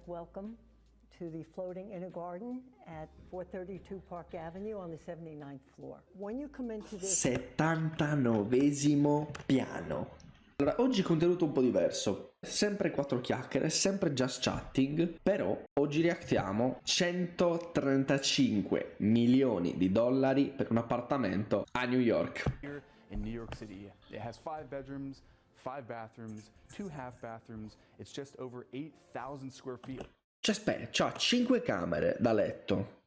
welcome to the floating inner garden at 432 Park Avenue on the 79th floor. When you come into this 79esimo piano. Allora, oggi contenuto un po' diverso, sempre 4 chiacchiere, sempre just chatting, però oggi reactiamo 135 milioni di dollari per un appartamento a New York. In New York City, it has 5 bedrooms, 5 bathrooms, 2 half bathrooms. It's just over 8,000 square feet. Cioè, aspetta, c'ha 5 camere da letto,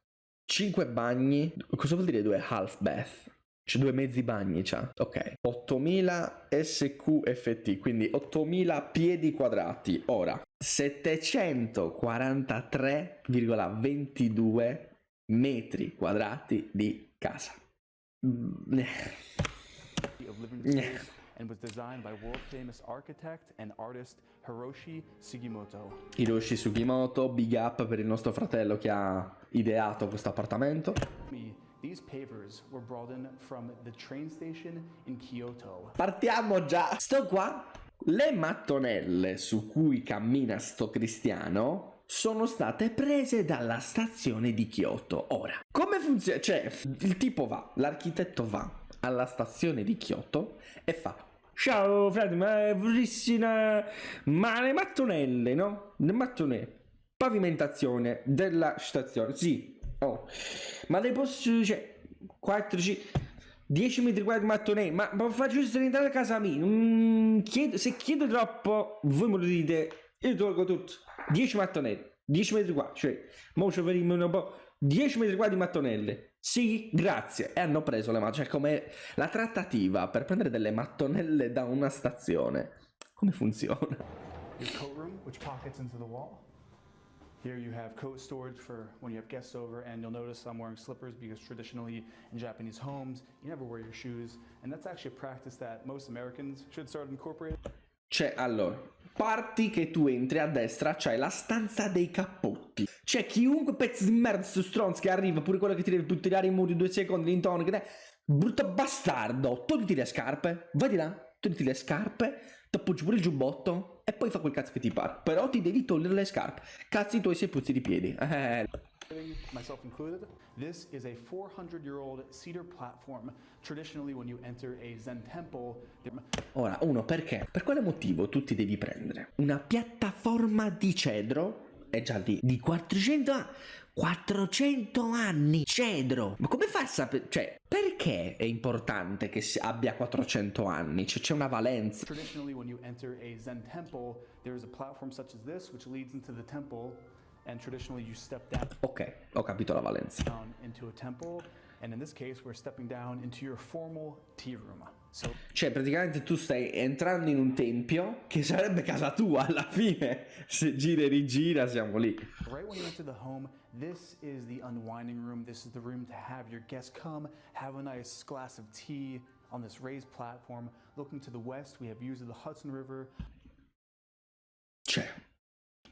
5 bagni. Cosa vuol dire 2 half bath? Cioè 2 mezzi bagni c'ha. Ok. 8000 SQFT, quindi 8000 piedi quadrati. Ora, 743,22 metri quadrati di casa. And was designed by world-famous architect and artist Hiroshi Sugimoto. Hiroshi Sugimoto, big up per il nostro fratello che ha ideato questo appartamento. These pavers were brought in from the train station in Kyoto. Partiamo già. Sto qua. Le mattonelle su cui cammina sto cristiano sono state prese dalla stazione di Kyoto. Ora, come funziona? Cioè, il tipo va, l'architetto va alla stazione di Kyoto e fa: ciao frate, ma vorresti ma le mattonelle, no? Le mattonelle, pavimentazione della stazione, sì. Oh, ma le posso, cioè, 4, 10 metri quadri di mattonelle, ma faccio giusto entrare a casa mia. Se chiedo troppo, voi me lo dite, io tolgo tutto. 10 mattonelle, 10 metri quadri, cioè, mo ci faremo un po'. 10 metri quadri di mattonelle. Sì, grazie. E hanno preso le mattonelle. Cioè, come la trattativa per prendere delle mattonelle da una stazione. Come funziona? Your coat room, which pockets into the wall. Here you have coat storage for when you have guests over, and you'll notice I'm wearing slippers because traditionally in Japanese homes, you never wear your shoes, and that's actually a practice that most Americans should start incorporating. Cioè, allora, parti che tu entri a destra, c'hai la stanza dei cappotti. C'è chiunque pezzo di merda su stronzo che arriva, pure quello che ti deve buttare i muri 2 secondi l'intono, che brutto bastardo, togliti le scarpe, vai di là, togliti le scarpe, ti appoggi pure il giubbotto e poi fa quel cazzo che ti pare. Però ti devi togliere le scarpe, cazzi tuoi sei puzzi di piedi. Myself included. This is a 400-year-old cedar platform. Traditionally, when you enter a Zen temple, ora, uno, perché? Per quale motivo tu ti devi prendere una piattaforma di cedro? È già di 400 anni cedro. Ma come fa a sapere? Cioè, perché è importante che abbia 400 anni? Cioè, c'è una valenza. Traditionally, when you enter a Zen temple, there is a platform such as this, which leads into the temple. And traditionally you step down. Ok, ho capito la valenza. Down into a temple, and in this case we're stepping down into your formal tea room. So, cioè, praticamente tu stai entrando in un tempio che sarebbe casa tua alla fine. Se gira e rigira siamo lì. Right when you enter the home, this is the unwinding room. This is the room to have your guests come, have a nice glass of tea on this raised platform. Looking to the west, we have views of the Hudson River. Cioè,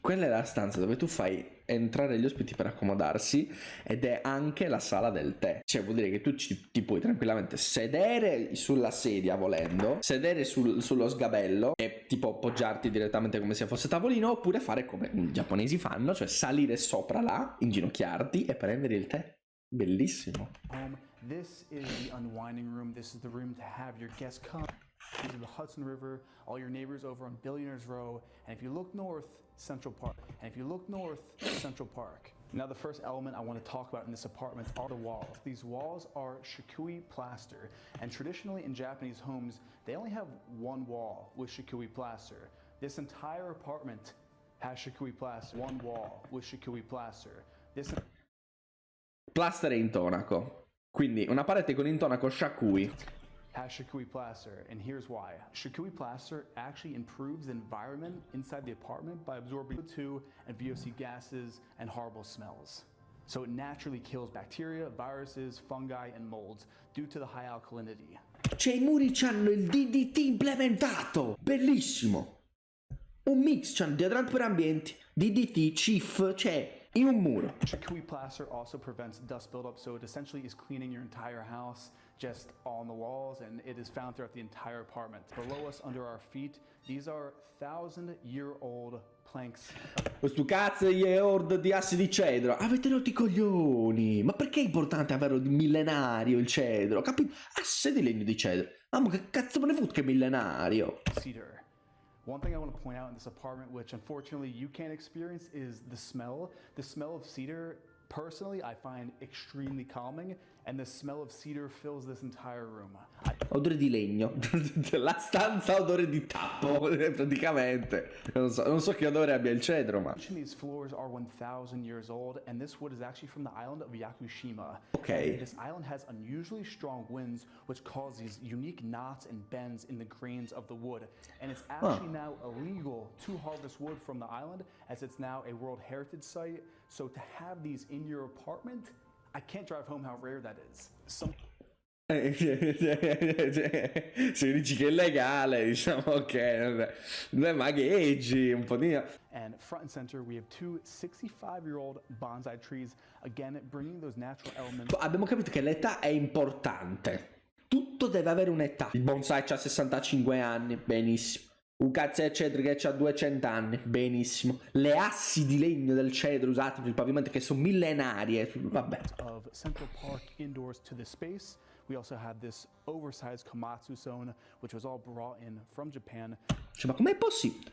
quella è la stanza dove tu fai entrare gli ospiti per accomodarsi ed è anche la sala del tè. Cioè, vuol dire che tu ti puoi tranquillamente sedere sulla sedia volendo, sedere sullo sgabello e tipo appoggiarti direttamente come se fosse tavolino, oppure fare come i giapponesi fanno, cioè salire sopra là, inginocchiarti e prendere il tè. Bellissimo. This is the unwinding room. This is the room to have your guests come. These are the Hudson River, all your neighbors over on Billionaires Row, and if you look north, Central Park. And if you look north, Central Park. Now the first element I want to talk about in this apartment are the walls. These walls are shikui plaster, and traditionally in Japanese homes, they only have one wall with shikui plaster. This entire apartment has shikui plaster, one wall with shikui plaster. Plaster e intonaco. Quindi una parete con intonaco shakui. Has shikui plaster, and here's why. Shikui plaster actually improves the environment inside the apartment by absorbing CO2 and VOC gases and horrible smells. So it naturally kills bacteria, viruses, fungi, and molds due to the high alkalinity. Cioè, i muri c'hanno il DDT implementato! Bellissimo! Un mix, c'hanno deodorante per ambienti, DDT, CIF, cioè, in un muro. Shikui plaster also prevents dust buildup, so it essentially is cleaning your entire house just on the walls, and it is found throughout the entire apartment. Below us, under our feet, these are 1,000-year-old planks. Questo cazzo di horde di assi di cedro. Avete rotto i coglioni. Ma perché è importante averlo di millenario il cedro? Capito? Asse di legno di cedro. Ah, ma che cazzo me ne fout che è millenario? Cedar. One thing I want to point out in this apartment, which unfortunately you can't experience, is the smell. The smell of cedar, personally, I find extremely calming, and the smell of cedar fills this entire room. Odore di legno. La stanza odore di tappo, praticamente. Non so che odore abbia il cedro, ma... These floors are 1,000 years old, and this wood is actually from the island of Yakushima. Okay. And this island has unusually strong winds, which cause these unique knots and bends in the grains of the wood. And it's actually now illegal to harvest wood from the island, as it's now a World Heritage Site. So to have these in your apartment, I can't drive home how rare that is. Se dici che è legale, diciamo che due magheggi, un po' di... And front and center, we have two 65-year-old bonsai trees, again bringing those natural elements. Abbiamo capito che l'età è importante. Tutto deve avere un'età. Il bonsai c'ha 65 anni, benissimo. Un cazzo è cedro che c'ha 200 anni, benissimo. Le assi di legno del cedro usate per il pavimento che sono millenarie, vabbè. Of Central Park indoors to the space. We also have this oversized komatsu zone, which was all brought in from Japan. Cioè, ma com'è possibile?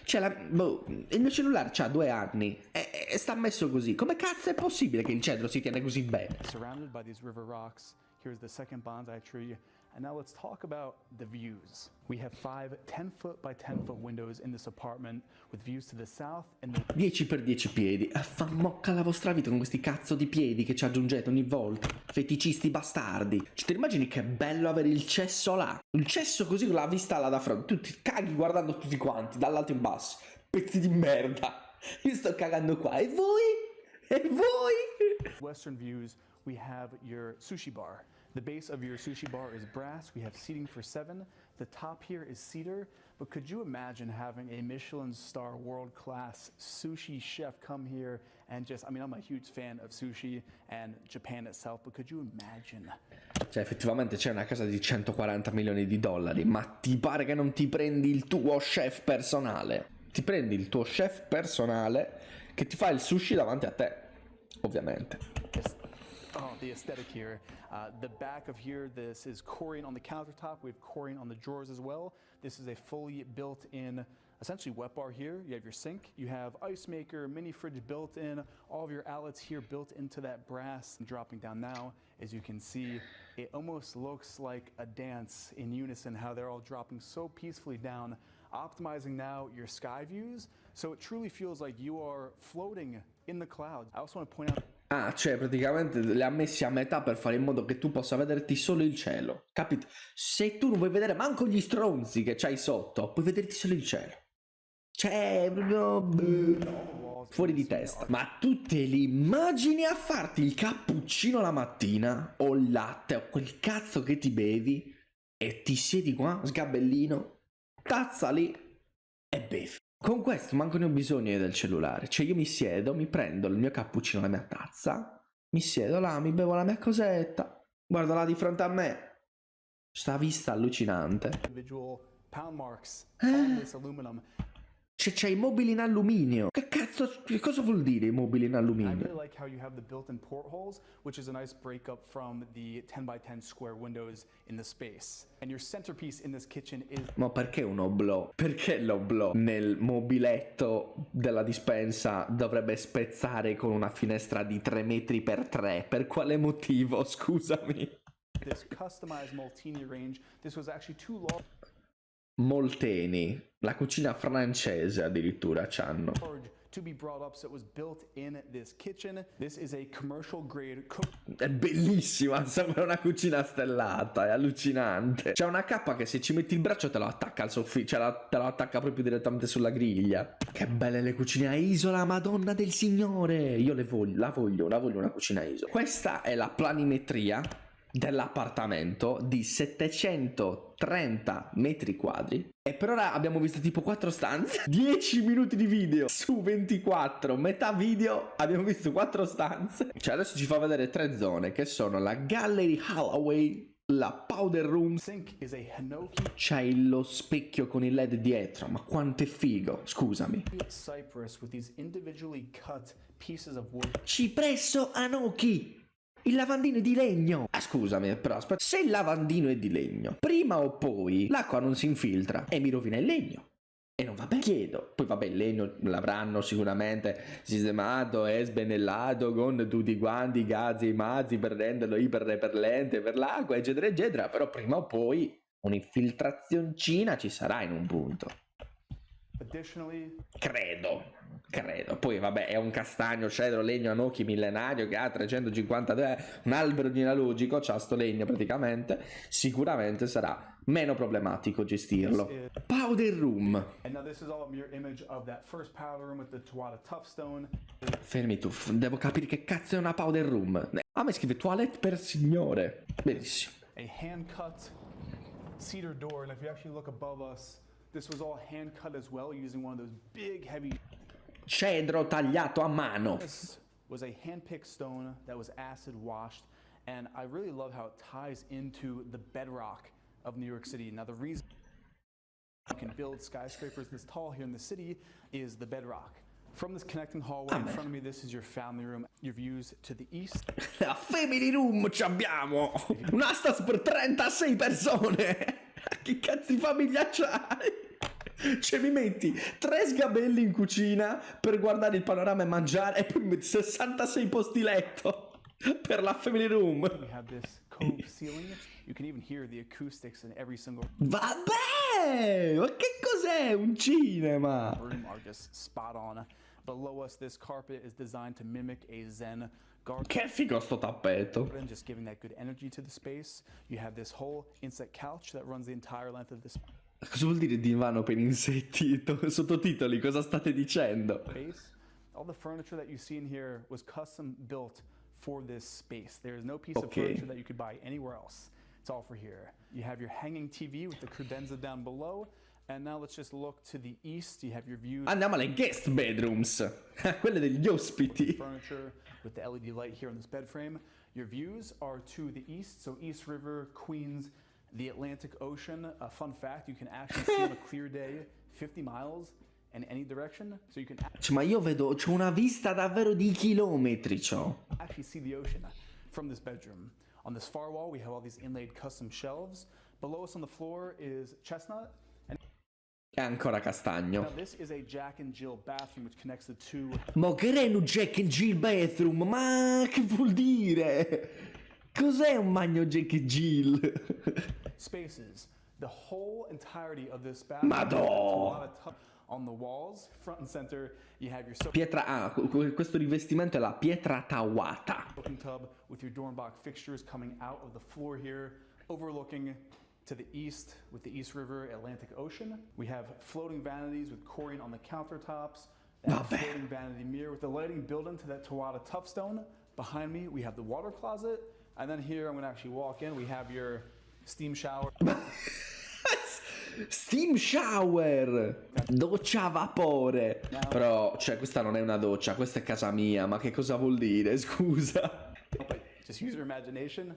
Cioè, il mio cellulare c'ha 2 anni e sta messo così. Come cazzo è possibile che il cedro si tiene così bene? Surrounded by these river rocks. Here's the second bonsai tree. And now let's talk about the views. We have 5 10-foot by 10-foot windows in this apartment with views to the south and the 10 per 10 piedi. Fa mocca la vostra vita con questi cazzo di piedi che ci aggiungete ogni volta. Feticisti bastardi. Ci ti immagini che bello avere il cesso là? Il cesso così con la vista là da fronte. Tu ti caghi guardando tutti quanti, dall'alto in basso. Pezzi di merda. Io sto cagando qua. E voi? E voi? western views. We have your sushi bar. The base of your sushi bar is brass. We have seating for 7. The top here is cedar. But could you imagine having a Michelin star world-class sushi chef come here and just, I mean, I'm a huge fan of sushi and Japan itself, but could you imagine? Cioè, effettivamente c'è una casa di 140 milioni di dollari, ma ti pare che non ti prendi il tuo chef personale? Ti prendi il tuo chef personale che ti fa il sushi davanti a te, ovviamente. Oh, the aesthetic here. The back of here, this is Corian on the countertop. We have Corian on the drawers as well. This is a fully built-in, essentially wet bar here. You have your sink. You have ice maker, mini fridge built in. All of your outlets here built into that brass. And dropping down now, as you can see, it almost looks like a dance in unison, how they're all dropping so peacefully down, optimizing now your sky views. So it truly feels like you are floating in the clouds. I also want to point out Ah, cioè praticamente li ha messi a metà per fare in modo che tu possa vederti solo il cielo, capito? Se tu non vuoi vedere manco gli stronzi che c'hai sotto, puoi vederti solo il cielo. Cioè, proprio fuori di testa. Ma tu te li immagini a farti il cappuccino la mattina, o il latte, o quel cazzo che ti bevi, e ti siedi qua, sgabellino, tazza lì, e bevi. Con questo manco ne ho bisogno del cellulare, cioè io mi siedo, mi prendo il mio cappuccino, la mia tazza, mi siedo là, mi bevo la mia cosetta, guardo là di fronte a me, sta vista allucinante. individual pound marks on this aluminum. C'è i mobili in alluminio, che cosa vuol dire i mobili in I alluminio? really like how you have the built-in portholes, which is a nice breakup from the 10 by 10 square windows in the space. And your centerpiece in this kitchen is... Ma perché un oblò? Perché l'oblò nel mobiletto della dispensa dovrebbe spezzare con una finestra di 3 metri per 3? Per quale motivo, scusami? this customized Maltini range. This was actually too large Molteni, la cucina francese addirittura c'hanno. to be brought up, so it was built in this kitchen. This is a commercial grade cook. È bellissima, sembra una cucina stellata, è allucinante. C'è una cappa che se ci metti il braccio te lo attacca al soffitto, cioè te lo attacca proprio direttamente sulla griglia. Che belle le cucine a isola, Madonna del Signore. Io la voglio una cucina a isola. Questa è la planimetria dell'appartamento di 730 metri quadri e per ora abbiamo visto tipo 4 stanze, 10 minuti di video su 24, metà video abbiamo visto 4 stanze. Cioè adesso ci fa vedere 3 zone che sono la Gallery Hallway, La powder room. Sink is a Hinoki C'hai lo specchio con il LED dietro, ma quanto è figo, scusami. cypress with these individually cut pieces of wood. Cipresso Anoki! Il lavandino è di legno! Ah, scusami, però aspetta. Se il lavandino è di legno, prima o poi l'acqua non si infiltra e mi rovina il legno. E non va bene. Chiedo. Poi vabbè, il legno l'avranno sicuramente sistemato e sbenellato con tutti quanti i cazzi e i mazzi per renderlo iperrepellente per l'acqua, eccetera, eccetera. Però prima o poi un'infiltrazioncina ci sarà in un punto. Additionally, Credo. Poi vabbè, è un castagno, cedro, legno, anoki millenario che ha 350, un albero genealogico, c'ha sto legno praticamente. Sicuramente sarà meno problematico gestirlo. Powder room. and now this is all a mirror image of that first powder room with the Tawada Toughstone. Fermi tu, devo capire che cazzo è una powder room. A me scrive toilette per signore. Benissimo. A hand-cut cedar door, and if you actually look above us, this was all hand-cut as well using one of those big, heavy. Cedro tagliato a mano. This was a hand-picked stone that was acid washed, and I really love how it ties into the bedrock of New York City. Now the reason you can build skyscrapers this tall here in the city is the bedrock. From this connecting hallway in front of me, this is your family room. Your views to the east. La family room ci abbiamo. Una stanza per 36 persone. Che cazzo di famiglia c'hai? Cioè mi metti 3 sgabelli in cucina per guardare il panorama e mangiare e poi mi metti 66 posti letto per la family room. We have this cove ceiling. You can even hear the acoustics in every single Vabbè, ma che cos'è un cinema? room are just spot on. Below us, this carpet is designed to mimic a Zen garden, Che figo sto tappeto. just giving that good energy to the space. You have this whole insect couch that runs the entire length of this Cosa vuol dire divano per insetti? Sottotitoli, cosa state dicendo? space. All the furniture that you see in here was custom built for this space. There is no piece of Okay. furniture that you could buy anywhere else. It's all for here. You have your hanging TV with the credenza down below. And now let's just look to the east. You have your views. Andiamo alle guest bedrooms, quelle degli ospiti. Furniture with the LED light here on this bed frame. Your views are to the east, so East River, Queens, the Atlantic Ocean. A fun fact, you can actually see on a clear day 50 miles in any direction, so you can Cioè, ma io vedo, c'ho una vista davvero di chilometri, c'ho. actually see the ocean from this bedroom. On this far wall, we have all these inlaid custom shelves. Below us on the floor is chestnut. È ancora castagno. Now this is a Jack and Jill bathroom which connects the two Ma che è un Jack and Jill bathroom? Ma che vuol dire? Cos'è un bagno Jack and Jill? spaces. The whole entirety of this bathroom. Madò! has a lot of on the walls, front and center, you have your Pietra, questo rivestimento è la pietra tawata. soaking tub with your Dornbach fixtures coming out of the floor here, overlooking to the east with the East River Atlantic Ocean. We have floating vanities with chlorine on the countertops. That Vabbè. floating vanity mirror with the lighting built into that Tawada Toughstone. Behind me, we have the water closet. And then here, I'm going to actually walk in. We have your steam shower. Steam shower! Doccia a vapore! Però, cioè, questa non è una doccia, questa è casa mia, ma che cosa vuol dire? Scusa. But just use your imagination.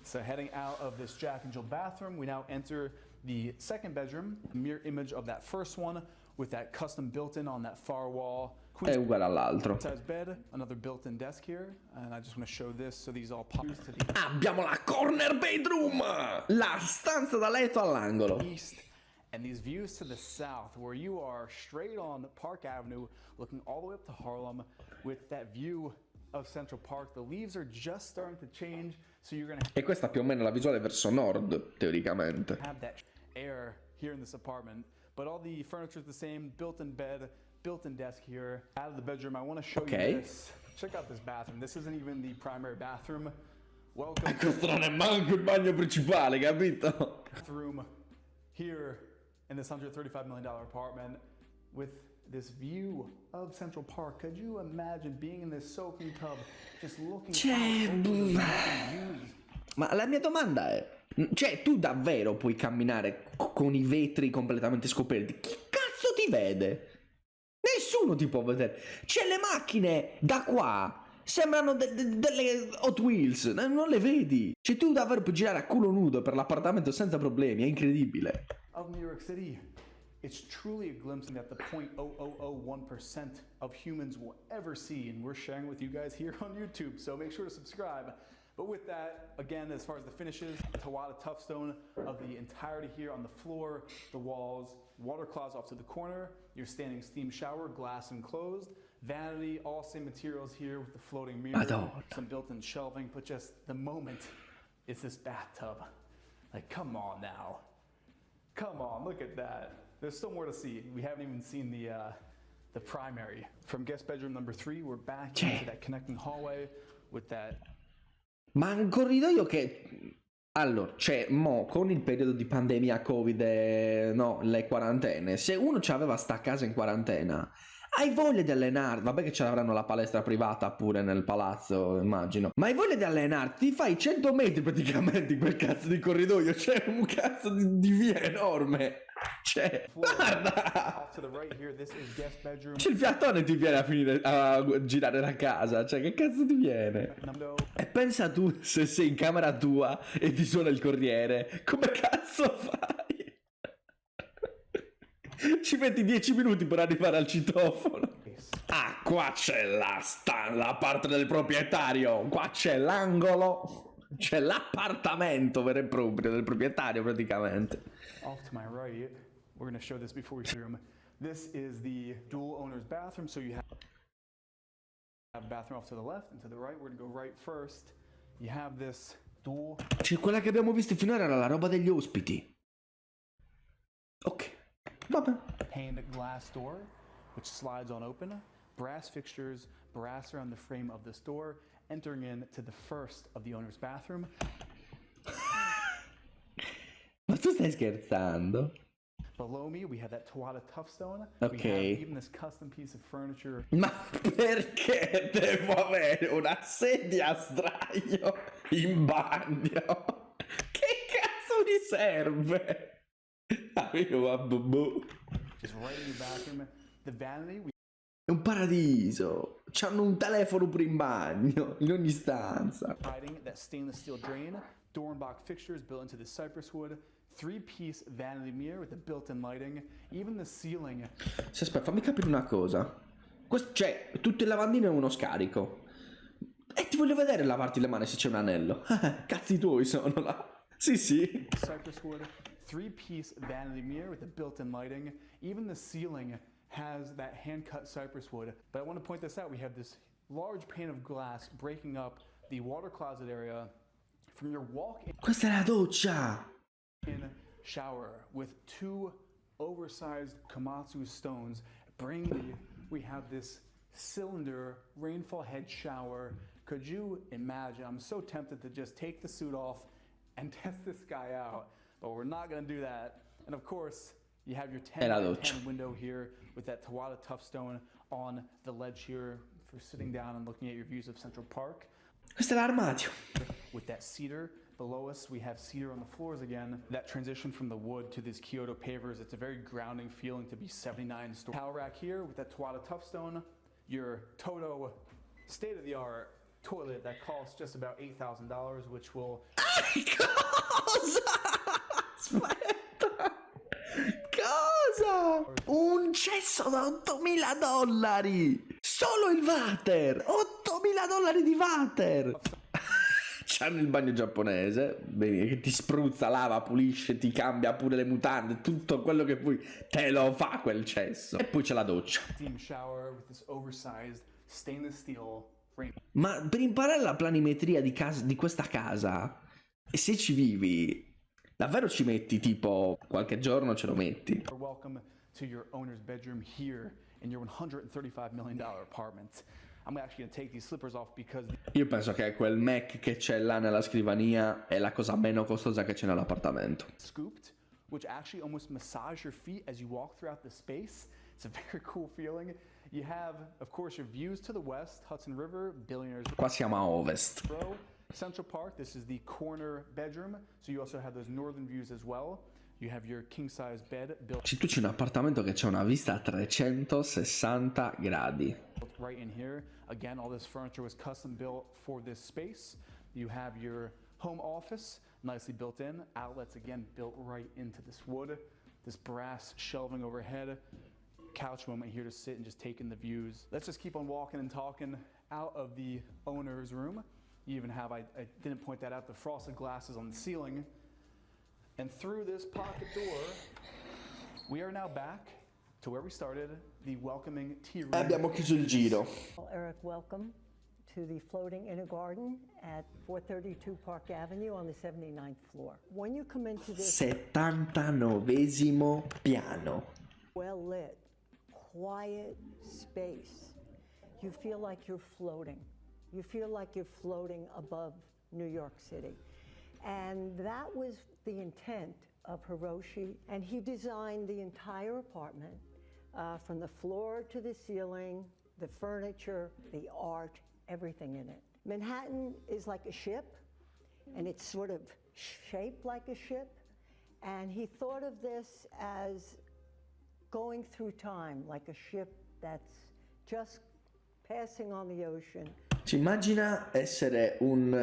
So heading out of this Jack and Jill bathroom, we now enter the second bedroom, mirror image of that first one with that custom built-in on that far wall. È uguale all'altro. Size bed, another built-in desk here, and I just want to show this. So these all pop to the Abbiamo la corner bedroom! La stanza da letto all'angolo. east, and these views to the south, where you are straight on Park Avenue, looking all the way up to Harlem, with that view of Central Park. The leaves are just starting to change, so you're gonna E questa più o meno è la visuale verso nord, teoricamente. have that air here in this apartment. But all the furniture is the same, built-in bed, built-in desk here. Out of the bedroom, I want to show Okay. you this. Check out this bathroom. This isn't even the primary bathroom. Welcome to Questo non è manco il bagno principale, capito? the bathroom here in this $135 million apartment with this view of Central Park. Could you imagine being in this soaking tub, just looking Cioè, out over the views? Ma la mia domanda è, cioè, tu davvero puoi camminare con i vetri completamente scoperti? Chi cazzo ti vede? Nessuno ti può vedere. Cioè, le macchine da qua sembrano delle Hot Wheels, non le vedi. Cioè tu davvero puoi girare a culo nudo per l'appartamento senza problemi, è incredibile. Of New York City. It's truly a glimpse that the 0.0001% of humans will ever see, and we're sharing with you guys here on YouTube, so make sure to subscribe. But with that, again, as far as the finishes, Tawada Toughstone of the entirety here on the floor, the walls, water closet off to the corner, your standing steam shower, glass enclosed, vanity, all same materials here with the floating mirror, some built-in shelving, but just the moment is this bathtub. Like, come on now. Come on, look at that. There's still more to see. We haven't even seen the primary. From guest bedroom number 3, we're back into that connecting hallway with that. Ma un corridoio che... Allora, cioè, mo, con il periodo di pandemia, Covid e... no, le quarantene, se uno c'aveva sta casa in quarantena, hai voglia di allenarti, vabbè che ce l'avranno la palestra privata pure nel palazzo, immagino, ma hai voglia di allenarti, ti fai 100 metri praticamente in quel cazzo di corridoio, c'è un cazzo di via enorme. Cioè, guarda, c'è il fiatone ti viene a girare la casa, cioè che cazzo ti viene? E pensa tu se sei in camera tua e ti suona il corriere, come cazzo fai? Ci metti 10 minuti per arrivare al citofono. Ah, qua c'è la parte del proprietario, qua c'è l'angolo, c'è l'appartamento vero e proprio del proprietario praticamente. Off to my right, we're going to show this before we room. This is the dual owner's bathroom, so you have a bathroom off to the left and to the right. We're going to go right first. You have this dual... Cioè, quella che abbiamo visto finora era la roba degli ospiti. Ok, vabbè. Paned glass door, which slides on open. Brass fixtures, brass around the frame of this door, entering into the first of the owner's bathroom. Ma tu stai scherzando? Below me, we have that Tawada Toughstone. Ok. We have even this custom piece of furniture. Ma perché devo avere una sedia a sdraio in bagno? Che cazzo mi serve? Avevo a bubù. Just right in your bathroom. The vanity, È un paradiso. C'hanno un telefono pure in bagno, in ogni stanza. hiding that stainless steel drain. Door and box fixtures built into the cypress wood. 3-piece vanity mirror with the built-in lighting. Even the ceiling. Se aspetta, fammi capire una cosa. Cioè, tutto il lavandino è uno scarico. E ti voglio vedere lavarti le mani se c'è un anello. Cazzi tuoi sono là. Sì, sì. Cypress wood. 3-piece vanity mirror with the built-in lighting. Even the ceiling has that hand-cut cypress wood. But I want to point this out. We have this large pane of glass breaking up the water closet area from your walk-in. Questa è la doccia. Shower with 2 oversized Komatsu stones. We have this cylinder rainfall head shower. Could you imagine? I'm so tempted to just take the suit off and test this guy out, but we're not going to do that. And of course, you have your 10 by 10 window here with that Tawada Toughstone on the ledge here for sitting down and looking at your views of Central Park. Questo è l'armadio. With that cedar. Below us, we have cedar on the floors again. That transition from the wood to these Kyoto pavers, it's a very grounding feeling to be 79 stories. Towel rack here with that Tawada Toughstone. Your Toto state-of-the-art toilet that costs just about $8,000, which will... Cosa? Aspetta. Cosa? Un cesso da $8.000. Solo il water. $8.000 di water. C'hanno il bagno giapponese, che ti spruzza, lava, pulisce, ti cambia pure le mutande, tutto quello che vuoi, te lo fa quel cesso. E poi c'è la doccia. Ma per imparare la planimetria di questa casa, se ci vivi, davvero ci metti tipo qualche giorno ce lo metti. Welcome to your owner's bedroom here in your $135 million apartment. I'm actually going to take these slippers off because... Io penso che quel Mac che c'è là nella scrivania è la cosa meno costosa che c'è nell'appartamento. Scooped, which actually almost massage your feet as you walk throughout the space. It's a very cool feeling. You have, of course, your views to the west, Hudson River, Billionaires... Qua siamo a ovest. Central Park, this is the corner bedroom, so you also have those northern views as well. You have your king-size bed built... Tu c'è un appartamento che c'è una vista a 360 gradi. right in here. Again, all this furniture was custom built for this space. You have your home office, nicely built in. Outlets, again, built right into this wood. This brass shelving overhead. Couch moment here to sit and just take in the views. Let's just keep on walking and talking out of the owner's room. You even have, I didn't point that out, the frosted glasses on the ceiling. And through this pocket door, we are now back to where we started, the welcoming tea room. Abbiamo chiuso il giro. Well, Eric, welcome to the floating inner garden at 432 Park Avenue on the 79th floor. When you come into this 79esimo piano. well-lit, quiet space, you feel like you're floating. You feel like you're floating above New York City. And that was the intent of Hiroshi, and he designed the entire apartment from the floor to the ceiling, the furniture, the art, everything in it. Manhattan is like a ship, and it's sort of shaped like a ship, and he thought of this as going through time, like a ship that's just passing on the ocean. Ci immagina essere un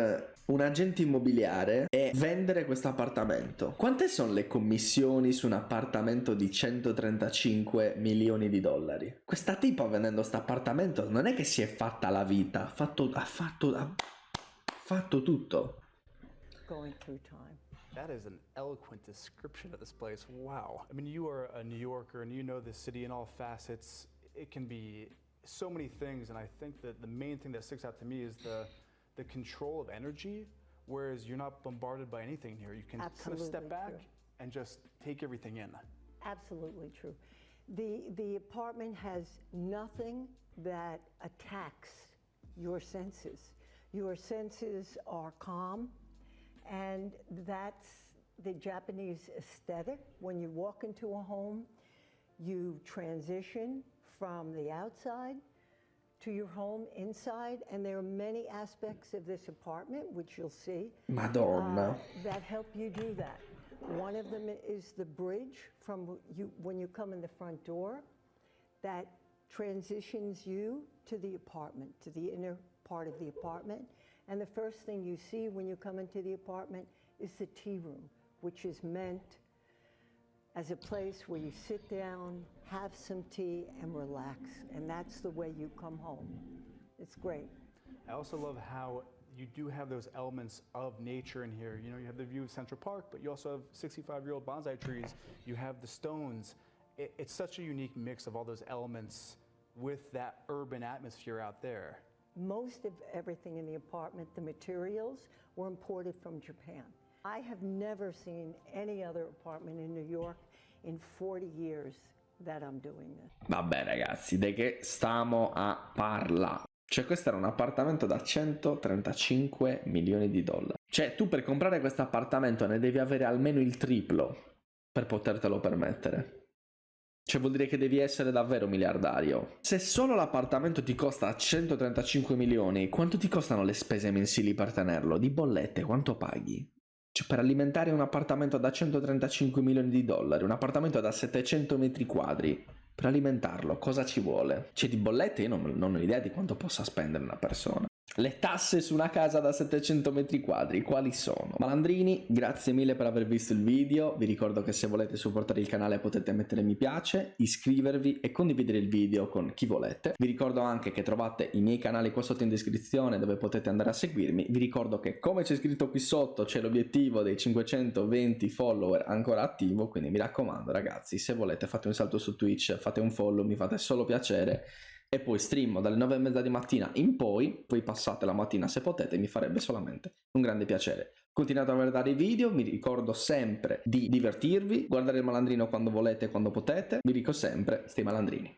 agente immobiliare e vendere questo appartamento. Quante sono le commissioni su un appartamento di 135 milioni di dollari? Questa tipa vendendo questo appartamento non è che si è fatta la vita, ha fatto tutto. Going through time. That is an eloquent description of this place. Wow. I mean, you are a New Yorker and you know the city in all facets. It can be so many things, and I think that the main thing that sticks out to me is the control of energy, whereas you're not bombarded by anything here. You can kind of step back and just take everything in. Absolutely true. The apartment has nothing that attacks your senses. Your senses are calm, and that's the Japanese aesthetic. When you walk into a home, you transition from the outside to your home inside, and there are many aspects of this apartment, which you'll see, Madonna. that help you do that. One of them is the bridge from when you come in the front door that transitions you to the apartment, to the inner part of the apartment. And the first thing you see when you come into the apartment is the tea room, which is meant as a place where you sit down, have some tea, and relax. And that's the way you come home. It's great. I also love how you do have those elements of nature in here. You know, you have the view of Central Park, but you also have 65-year-old bonsai trees. You have the stones. It's such a unique mix of all those elements with that urban atmosphere out there. Most of everything in the apartment, the materials, were imported from Japan. I have never seen any other apartment in New York in 40 years that I'm doing this. Vabbè ragazzi, di che stiamo a parlare? Cioè questo era un appartamento da 135 milioni di dollari. Cioè tu per comprare questo appartamento ne devi avere almeno il triplo per potertelo permettere. Cioè vuol dire che devi essere davvero miliardario. Se solo l'appartamento ti costa 135 milioni, quanto ti costano le spese mensili per tenerlo? Di bollette, quanto paghi? Cioè per alimentare un appartamento da 135 milioni di dollari, un appartamento da 700 metri quadri, per alimentarlo cosa ci vuole? Cioè di bollette io non ho idea di quanto possa spendere una persona. Le tasse su una casa da 700 metri quadri, quali sono? Malandrini, grazie mille per aver visto il video. Vi ricordo che se volete supportare il canale potete mettere mi piace, iscrivervi e condividere il video con chi volete. Vi ricordo anche che trovate i miei canali qua sotto in descrizione dove potete andare a seguirmi. Vi ricordo che come c'è scritto qui sotto c'è l'obiettivo dei 520 follower ancora attivo, quindi mi raccomando ragazzi, se volete fate un salto su Twitch, fate un follow, mi fate solo piacere. E poi streamo dalle 9:30 di mattina in poi passate la mattina se potete, mi farebbe solamente un grande piacere. Continuate a guardare i video, vi ricordo sempre di divertirvi, guardare il malandrino quando volete e quando potete, vi dico sempre, stay malandrini.